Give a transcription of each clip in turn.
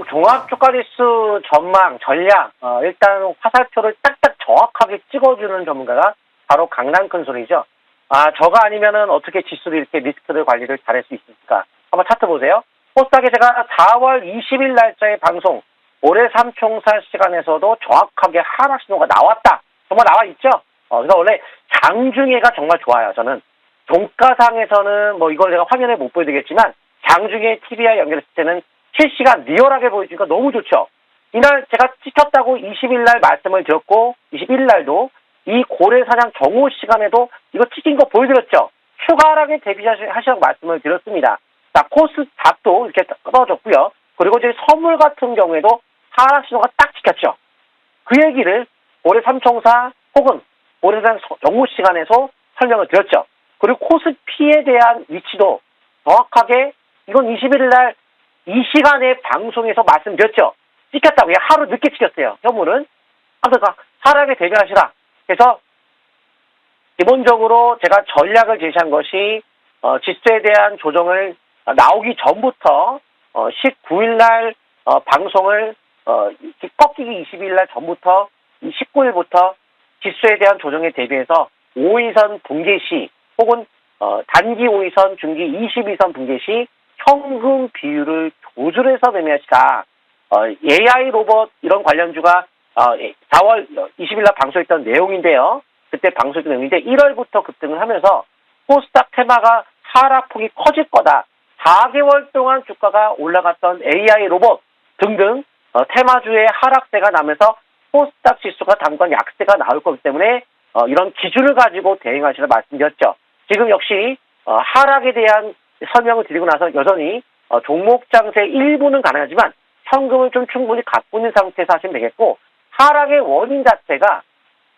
종합주가지수 전망, 전략, 일단 화살표를 딱딱 정확하게 찍어주는 전문가가 바로 강남 큰소리죠. 저가 아니면은 어떻게 지수를 이렇게 리스크를 관리를 잘할 수 있을까? 한번 차트 보세요. 코스닥에 제가 4월 20일 날짜의 방송, 올해 3총사 시간에서도 정확하게 하락 신호가 나왔다. 정말 나와 있죠? 그래서 원래 장중에가 정말 좋아요. 저는 종가상에서는 뭐 이걸 내가 화면에 못 보여드리겠지만 장중에 TV와 연결했을 때는 실시간 리얼하게 보여주니까 너무 좋죠. 이날 제가 찍혔다고 20일 날 말씀을 드렸고 21일 날도 이 고래사냥 정오 시간에도 이거 찍힌 거 보여드렸죠. 추가 하락에 대비하시라고 말씀을 드렸습니다. 자, 코스닥도 이렇게 떨어졌고요. 그리고 이제 선물 같은 경우에도 하락 신호가 딱 찍혔죠. 그 얘기를 올해 삼총사 혹은 고래사냥 정오 시간에서 설명을 드렸죠. 그리고 코스피에 대한 위치도 정확하게 이건 21일 날 이 시간에 방송에서 말씀드렸죠. 찍혔다고요. 하루 늦게 찍혔어요. 현물은. 아무튼 하락에 대비하시라. 그래서 기본적으로 제가 전략을 제시한 것이 지수에 대한 조정을 나오기 전부터 19일 날 방송을 꺾이기 20일 날 전부터 19일부터 지수에 대한 조정에 대비해서 5위선 붕괴 시 혹은 단기 5위선, 중기 22선 붕괴 시 현금 비율을 조절해서 매매하시라. AI 로봇 이런 관련주가 4월 20일 날 방송했던 내용인데요. 그때 방송했던 내용인데 1월부터 급등을 하면서 코스닥 테마가 하락폭이 커질 거다. 4개월 동안 주가가 올라갔던 AI 로봇 등등 테마주의 하락세가 나면서 코스닥 지수가 당분 약세가 나올 거기 때문에 이런 기준을 가지고 대응하시라 말씀드렸죠. 지금 역시 하락에 대한 설명을 드리고 나서 여전히 종목 장세 일부는 가능하지만 현금을 좀 충분히 갖고 있는 상태에서 하시면 되겠고, 하락의 원인 자체가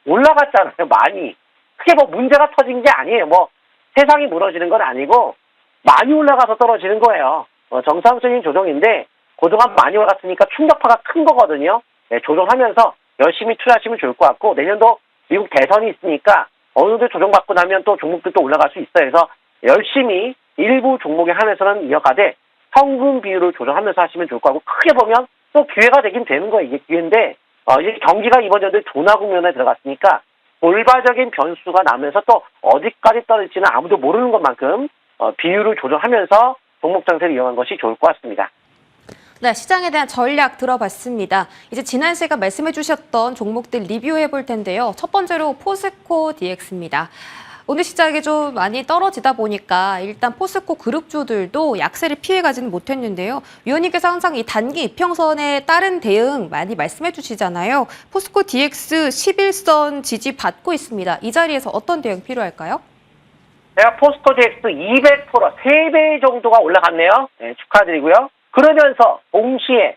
올라갔잖아요. 많이. 크게 뭐 문제가 터진 게 아니에요. 뭐 세상이 무너지는 건 아니고 많이 올라가서 떨어지는 거예요. 정상적인 조정인데 그동안 많이 올랐으니까 충격파가 큰 거거든요. 네, 조정하면서 열심히 투자하시면 좋을 것 같고, 내년도 미국 대선이 있으니까 어느 정도 조정받고 나면 또 종목들도 올라갈 수 있어요. 그래서 열심히 일부 종목에 한해서는 이어가되 현금 비율을 조정하면서 하시면 좋을 것 같고, 크게 보면 또 기회가 되긴 되는 거예요. 이게 기회인데 이제 경기가 이번 연도에 둔화 국면에 들어갔으니까 돌발적인 변수가 나면서 또 어디까지 떨어질지는 아무도 모르는 것만큼 비율을 조정하면서 종목 장세를 이용한 것이 좋을 것 같습니다. 네, 시장에 대한 전략 들어봤습니다. 이제 지난 시간 말씀해 주셨던 종목들 리뷰해 볼 텐데요. 첫 번째로 포스코 DX입니다. 오늘 시장이 좀 많이 떨어지다 보니까 일단 포스코 그룹주들도 약세를 피해가지는 못했는데요. 위원님께서 항상 이 단기 이평선에 따른 대응 많이 말씀해 주시잖아요. 포스코 DX 11선 지지 받고 있습니다. 이 자리에서 어떤 대응 필요할까요? 제가 포스코 DX 200% 3배 정도가 올라갔네요. 네, 축하드리고요. 그러면서 동시에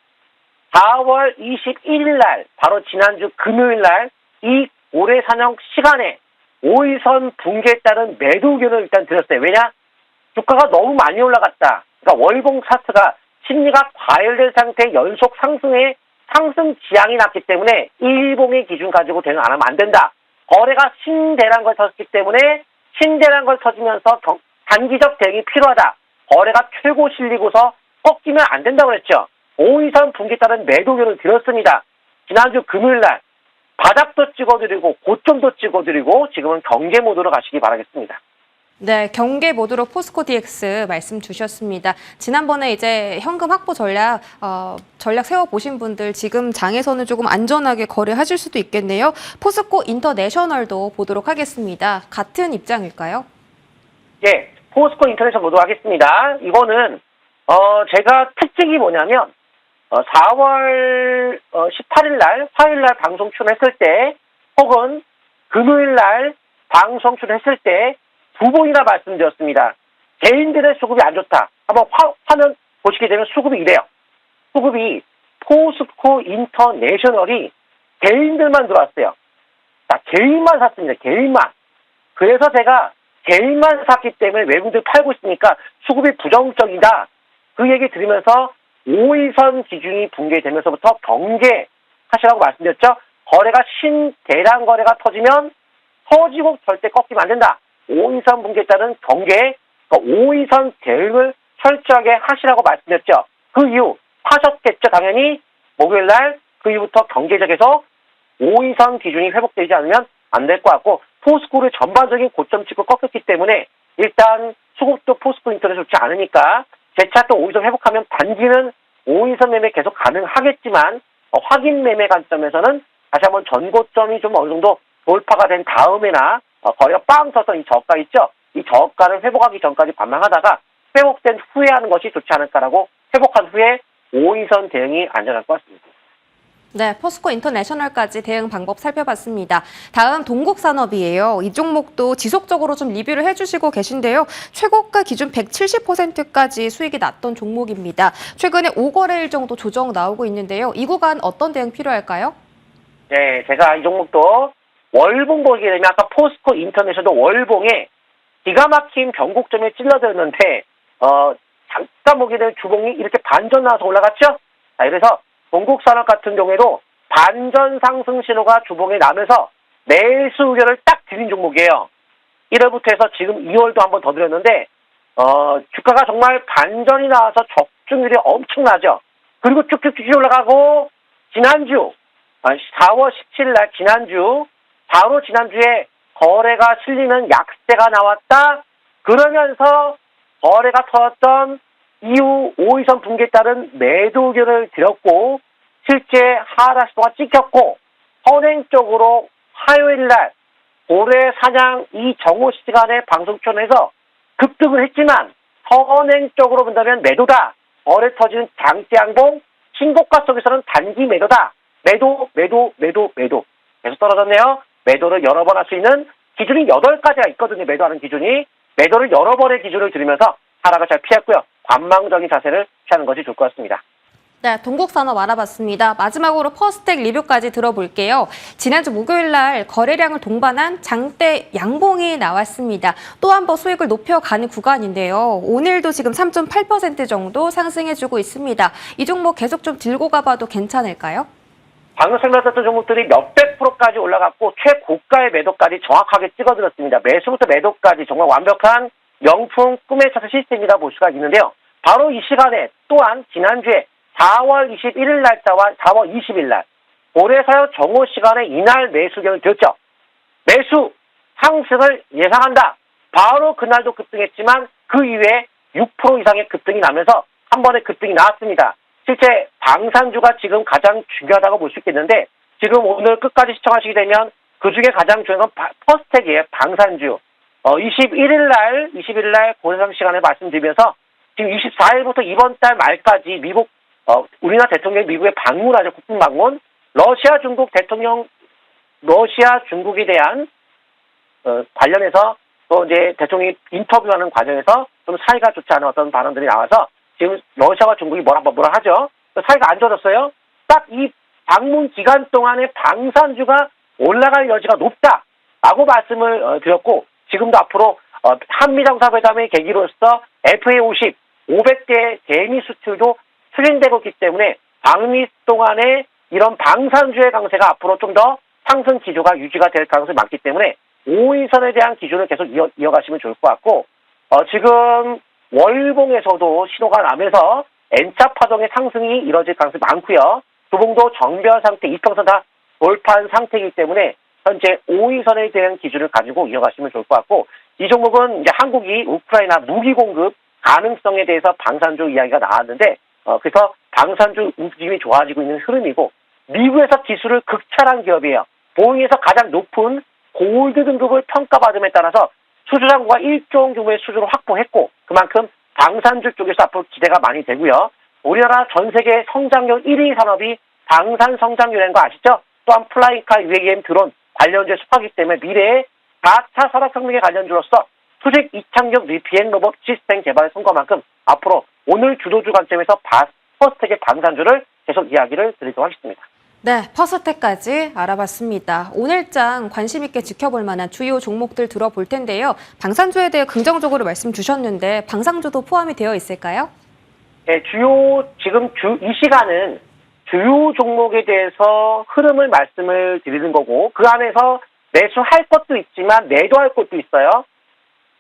4월 21일 날 바로 지난주 금요일 날 이 고래사냥 시간에 5위선 붕괴에 따른 매도 의견을 일단 드렸어요. 왜냐? 주가가 너무 많이 올라갔다. 그러니까 월봉 차트가 심리가 과열된 상태의 연속 상승에 상승 지향이 났기 때문에 일봉의 기준 가지고 대응 안 하면 안 된다. 거래가 신대란 걸 터졌기 때문에 신대란 걸 터지면서 단기적 대응이 필요하다. 거래가 최고 실리고서 꺾이면 안 된다고 그랬죠. 5위선 붕괴에 따른 매도 의견을 드렸습니다. 지난주 금요일 날 바닥도 찍어드리고 고점도 찍어드리고 지금은 경계 모드로 가시기 바라겠습니다. 네, 경계 모드로 포스코 DX 말씀 주셨습니다. 지난번에 이제 현금 확보 전략 세워보신 분들 지금 장에서는 조금 안전하게 거래하실 수도 있겠네요. 포스코 인터내셔널도 보도록 하겠습니다. 같은 입장일까요? 예, 포스코 인터내셔널 보도록 하겠습니다. 이거는 제가 특징이 뭐냐면 4월 18일 날, 화요일 날 방송 출연했을 때 혹은 금요일 날 방송 출연했을 때 두 번이나 말씀드렸습니다. 개인들의 수급이 안 좋다. 한번 화면 보시게 되면 수급이 이래요. 수급이 포스코 인터내셔널이 개인들만 들어왔어요. 자, 개인만 샀습니다. 개인만. 그래서 제가 개인만 샀기 때문에 외국인들 팔고 있으니까 수급이 부정적이다. 그 얘기 들으면서 5위선 기준이 붕괴되면서부터 경계하시라고 말씀드렸죠. 거래가 신대량 거래가 터지면 터지고 절대 꺾이면 안 된다. 5위선 붕괴에 따른 경계, 5위선 대응을 철저하게 하시라고 말씀드렸죠. 그 이후 하셨겠죠. 당연히 목요일 날 그 이후부터 경제적에서 5인선 기준이 회복되지 않으면 안 될 것 같고 포스코를 전반적인 고점 찍고 꺾였기 때문에 일단 수급도 포스코 인터넷 좋지 않으니까 재차 또 5인선 회복하면 단기는 5인선 매매 계속 가능하겠지만 확인 매매 관점에서는 다시 한번 전고점이 좀 어느 정도 돌파가 된 다음에나 거래가 빵 터서 이 저가 있죠. 이 저가를 회복하기 전까지 관망하다가 회복된 후에 하는 것이 좋지 않을까라고 회복한 후에 5인선 대응이 안전할 것 같습니다. 네, 포스코 인터내셔널까지 대응 방법 살펴봤습니다. 다음 동국산업이에요. 이 종목도 지속적으로 좀 리뷰를 해주시고 계신데요. 최고가 기준 170%까지 수익이 났던 종목입니다. 최근에 5거래일 정도 조정 나오고 있는데요. 이 구간 어떤 대응 필요할까요? 네, 제가 이 종목도 월봉 보게 되면 아까 포스코 인터내셔널 월봉에 기가 막힌 변곡점에 찔러들었는데 잠깐 보게 되면 주봉이 이렇게 반전 나와서 올라갔죠? 자, 그래서 동국산업 같은 경우에도 반전 상승 신호가 주봉에 나면서 매수 의견을 딱 드린 종목이에요. 1월부터 해서 지금 2월도 한번 더 드렸는데 주가가 정말 반전이 나와서 적중률이 엄청나죠. 그리고 쭉쭉쭉 올라가고 지난주 4월 17일 날 지난주 바로 지난주에 거래가 실리는 약세가 나왔다. 그러면서 거래가 터졌던 이후 5일선 붕괴에 따른 매도 의견을 드렸고 실제 하락 시도가 찍혔고 선행적으로 화요일 날 올해 사냥 이정오 시간에 방송촌에서 급등을 했지만 선행적으로 본다면 매도다. 거래 터지는 장대양봉 신고가 속에서는 단기 매도다. 매도. 계속 떨어졌네요. 매도를 여러 번 할 수 있는 기준이 8가지가 있거든요. 매도하는 기준이. 매도를 여러 번의 기준을 들으면서 하락을 잘 피했고요. 관망적인 자세를 취하는 것이 좋을 것 같습니다. 네, 동국산업 알아봤습니다. 마지막으로 퍼스텍 리뷰까지 들어볼게요. 지난주 목요일 날 거래량을 동반한 장대 양봉이 나왔습니다. 또 한 번 수익을 높여가는 구간인데요. 오늘도 지금 3.8% 정도 상승해주고 있습니다. 이 종목 계속 좀 들고 가봐도 괜찮을까요? 방금 설명드렸던 종목들이 몇백 프로까지 올라갔고 최고가의 매도까지 정확하게 찍어들었습니다. 매수부터 매도까지 정말 완벽한 명품 꿈의 차트 시스템이다 볼 수가 있는데요. 바로 이 시간에 또한 지난주에 4월 21일 날짜와 4월 20일 날 올해 사요 정오 시간에 이날 매수 의견을 드렸죠. 매수 상승을 예상한다. 바로 그날도 급등했지만 그 이후에 6% 이상의 급등이 나면서 한 번의 급등이 나왔습니다. 실제 방산주가 지금 가장 중요하다고 볼 수 있겠는데 지금 오늘 끝까지 시청하시게 되면 그중에 가장 중요한 건 퍼스텍이에요. 방산주. 21일 날 고해상 시간에 말씀드리면서 지금 24일부터 이번 달 말까지 미국 우리나라 대통령이 미국에 방문하죠. 국빈 방문. 러시아 중국에 대한 관련해서 또 이제 대통령이 인터뷰하는 과정에서 좀 사이가 좋지 않은 어떤 발언들이 나와서 지금 러시아와 중국이 뭐라 하죠. 사이가 안 좋아졌어요. 딱 이 방문 기간 동안에 방산주가 올라갈 여지가 높다라고 말씀을 드렸고 지금도 앞으로 한미 정상회담의 계기로서 FA50, 500대 대미 수출도 추진되고 있기 때문에 방미 동안에 이런 방산주의 강세가 앞으로 좀 더 상승 기조가 유지가 될 가능성이 많기 때문에 5인선에 대한 기준을 계속 이어가시면 좋을 것 같고 지금 월봉에서도 신호가 나면서 N자 파동의 상승이 이뤄질 가능성이 많고요. 주봉도 정변 상태, 이평선 다 돌파한 상태이기 때문에 현재 5인선에 대한 기준을 가지고 이어가시면 좋을 것 같고 이 종목은 이제 한국이 우크라이나 무기 공급 가능성에 대해서 방산주 이야기가 나왔는데 그래서 방산주 움직임이 좋아지고 있는 흐름이고 미국에서 기술을 극찬한 기업이에요. 보잉에서 가장 높은 골드 등급을 평가받음에 따라서 수주장구가 1조 규모의 수주를 확보했고 그만큼 방산주 쪽에서 앞으로 기대가 많이 되고요. 우리나라 전 세계 성장률 1위 산업이 방산 성장률인 거 아시죠? 또한 플라이카, UAM, 드론 관련주에 속하기 때문에 미래의 4차 산업혁명에 관련주로서 수직 이착륙 비행 로봇 시스템 개발에 성공한 만큼 앞으로 오늘 주도주 관점에서 퍼스텍의 방산주를 계속 이야기를 드리도록 하겠습니다. 네, 퍼스텍까지 알아봤습니다. 오늘장 관심 있게 지켜볼 만한 주요 종목들 들어볼 텐데요. 방산주에 대해 긍정적으로 말씀 주셨는데 방산주도 포함이 되어 있을까요? 네, 이 시간은 주요 종목에 대해서 흐름을 말씀을 드리는 거고 그 안에서 매수할 것도 있지만 매도할 것도 있어요.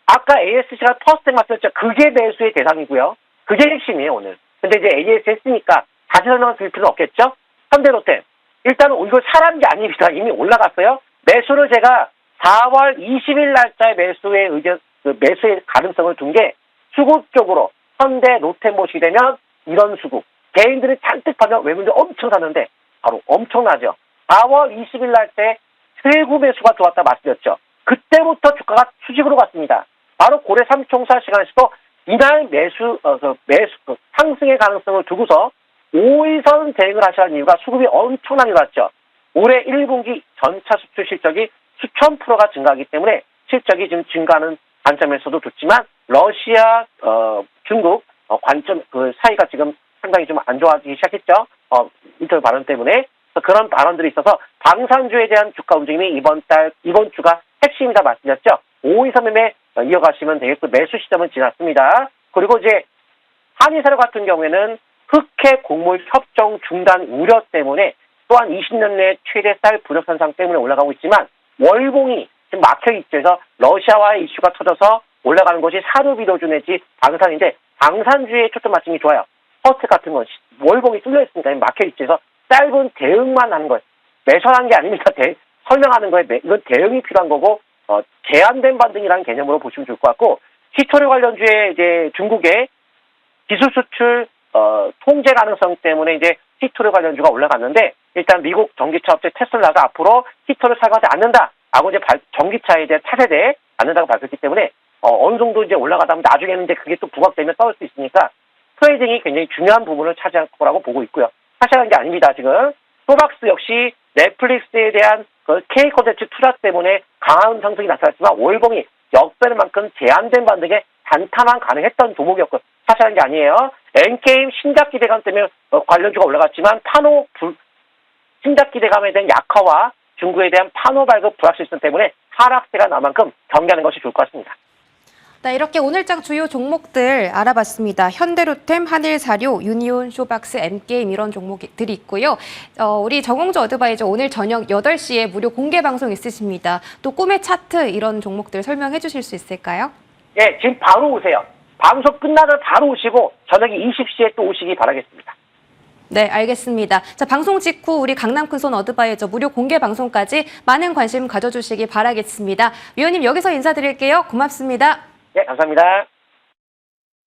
아까 ASC가 퍼스텍 말씀드렸죠. 그게 매수의 대상이고요. 그게 핵심이에요, 오늘. 근데 이제 AS 했으니까 다시 설명을 드릴 필요는 없겠죠? 현대로템. 일단은 이거 사라는 게 아닙니다. 이미 올라갔어요. 매수를 제가 4월 20일 날짜에 매수의 의견, 매수의 가능성을 둔 게 수급 쪽으로 현대 롯템 보시게 되면 이런 수급. 개인들이 잔뜩 파면 외국인들 엄청 사는데 바로 엄청나죠. 4월 20일 날때 세구 매수가 들어왔다 말씀드렸죠. 그때부터 주가가 수직으로 갔습니다. 바로 고래 삼총사 시간에서도 이날 상승의 가능성을 두고서 5일선 대응을 하셔야 하는 이유가 수급이 엄청나게 갔죠. 올해 1분기 전차 수출 실적이 수천 프로가 증가하기 때문에 실적이 지금 증가하는 관점에서도 좋지만 러시아, 중국 관점 사이가 지금 상당히 좀 안 좋아지기 시작했죠. 인터뷰 발언 때문에 그런 발언들이 있어서 방산주에 대한 주가 움직임이 이번 주가 핵심이다 말씀드렸죠. 5일선 매매 이어가시면 되겠고 매수 시점은 지났습니다. 그리고 이제 한의사료 같은 경우에는 흑해 곡물 협정 중단 우려 때문에 또한 20년 내 최대 쌀 부족 현상 때문에 올라가고 있지만 월봉이 지금 막혀있죠. 그래서 러시아와의 이슈가 터져서 올라가는 것이 사료비료주 내지 방산인데 방산주에 초점 맞춤이 좋아요. 퍼트 같은 건 월봉이 뚫려있으니까 막혀있죠. 그래서 짧은 대응만 하는 거예요. 매수하는 게 아닙니다. 설명하는 거예요. 이건 대응이 필요한 거고 제한된 반등이라는 개념으로 보시면 좋을 것 같고 히토류 관련주에 이제 중국의 기술 수출 통제 가능성 때문에 이제 히토류 관련주가 올라갔는데 일단 미국 전기차 업체 테슬라가 앞으로 히토를 사용하지 않는다라고 이제 전기차에 대해 차세대에 않는다고 밝혔기 때문에 어느 정도 이제 올라가다 보면 나중에는 이제 그게 또 부각되면 떨어질 수 있으니까 트레이딩이 굉장히 중요한 부분을 차지할 거라고 보고 있고요. 사실은 게 아닙니다. 지금 소박스 역시 넷플릭스에 대한 K 콘텐츠 투자 때문에 강한 상승이 나타났지만 월봉이 역배럴만큼 제한된 반등에 단타만 가능했던 종목이었고 사실은 게 아니에요. 엔게임 신작 기대감 때문에 관련주가 올라갔지만 신작 기대감에 대한 약화와 중국에 대한 판호 발급 불확실성 때문에 하락세가 날 만큼 경계하는 것이 좋을 것 같습니다. 네, 이렇게 오늘장 주요 종목들 알아봤습니다. 현대로템, 한일사료, 유니온, 쇼박스, M게임 이런 종목들이 있고요. 우리 정홍주 어드바이저 오늘 저녁 8시에 무료 공개 방송 있으십니다. 또 꿈의 차트 이런 종목들 설명해 주실 수 있을까요? 예, 지금 바로 오세요. 방송 끝나면 바로 오시고 저녁에 20시에 또 오시기 바라겠습니다. 네, 알겠습니다. 자, 방송 직후 우리 강남 큰손 어드바이저 무료 공개 방송까지 많은 관심 가져주시기 바라겠습니다. 위원님 여기서 인사드릴게요. 고맙습니다. 네, 감사합니다.